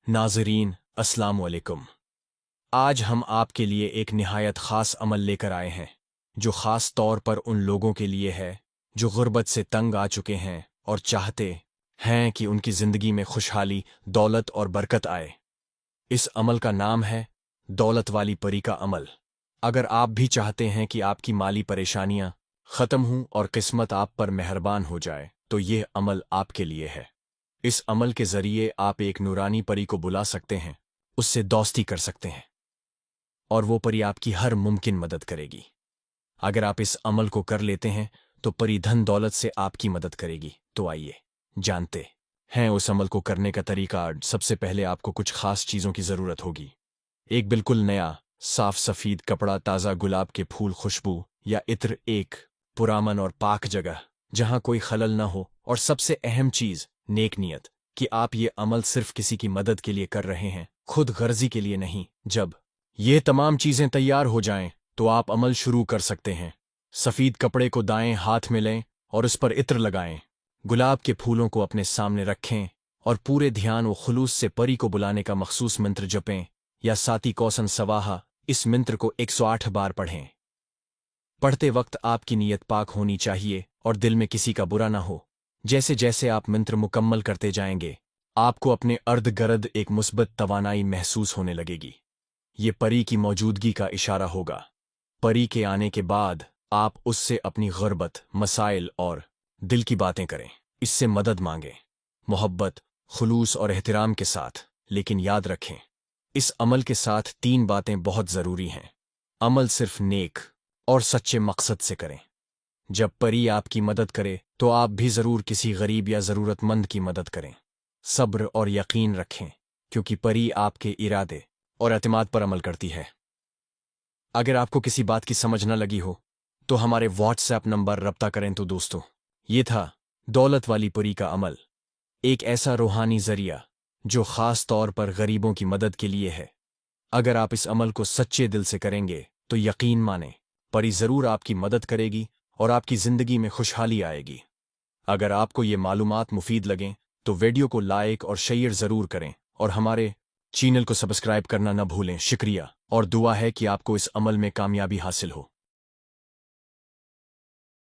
नाज़रीन अस्सलाम वालेकुम। आज हम आपके लिए एक निहायत ख़ास अमल लेकर आए हैं जो ख़ास तौर पर उन लोगों के लिए है जो गुर्बत से तंग आ चुके हैं और चाहते हैं कि उनकी ज़िंदगी में खुशहाली, दौलत और बरकत आए। इस अमल का नाम है दौलत वाली परी का अमल। अगर आप भी चाहते हैं कि आपकी माली परेशानियां ख़त्म हों और किस्मत आप पर मेहरबान हो जाए तो ये अमल आपके लिए है। इस अमल के ज़रिए आप एक नूरानी परी को बुला सकते हैं, उससे दोस्ती कर सकते हैं और वो परी आपकी हर मुमकिन मदद करेगी। अगर आप इस अमल को कर लेते हैं तो परी धन दौलत से आपकी मदद करेगी। तो आइए जानते हैं उस अमल को करने का तरीका। सबसे पहले आपको कुछ खास चीज़ों की ज़रूरत होगी। एक बिल्कुल नया साफ सफ़ीद कपड़ा, ताज़ा गुलाब के फूल, खुशबू या इत्र, एक पुरामन और पाक जगह जहां कोई खलल न हो, और सबसे अहम चीज़ नेक नियत कि आप ये अमल सिर्फ किसी की मदद के लिए कर रहे हैं, खुद गर्जी के लिए नहीं। जब ये तमाम चीज़ें तैयार हो जाएं तो आप अमल शुरू कर सकते हैं। सफ़ीद कपड़े को दाएं हाथ में लें और उस पर इत्र लगाएं। गुलाब के फूलों को अपने सामने रखें और पूरे ध्यान व खुलूस से परी को बुलाने का मखसूस मंत्र जपें या साती कौसन सवाहा। इस मंत्र को 108 बार पढ़ें। पढ़ते वक्त आपकी नीयत पाक होनी चाहिए और दिल में किसी का बुरा ना हो। जैसे जैसे आप मंत्र मुकम्मल करते जाएंगे आपको अपने अर्द गिर्द एक मुस्बत तवानाई महसूस होने लगेगी। ये परी की मौजूदगी का इशारा होगा। परी के आने के बाद आप उससे अपनी गुर्बत, मसाइल और दिल की बातें करें। इससे मदद मांगें, मोहब्बत, खुलूस और एहतराम के साथ। लेकिन याद रखें, इस अमल के साथ 3 बातें बहुत ज़रूरी हैं। अमल सिर्फ नेक और सच्चे मकसद से करें। जब परी आपकी मदद करे तो आप भी ज़रूर किसी गरीब या ज़रूरतमंद की मदद करें। सब्र और यकीन रखें क्योंकि परी आपके इरादे और एतमाद पर अमल करती है। अगर आपको किसी बात की समझ न लगी हो तो हमारे व्हाट्सएप नंबर रब्ता करें। तो दोस्तों, ये था दौलत वाली परी का अमल, एक ऐसा रूहानी ज़रिया जो ख़ास तौर पर गरीबों की मदद के लिए है। अगर आप इस अमल को सच्चे दिल से करेंगे तो यकीन माने परी ज़रूर आपकी मदद करेगी और आपकी ज़िंदगी में खुशहाली आएगी। अगर आपको ये मालूमात मुफीद लगें तो वीडियो को लाइक और शेयर ज़रूर करें और हमारे चैनल को सब्सक्राइब करना न भूलें। शुक्रिया और दुआ है कि आपको इस अमल में कामयाबी हासिल हो।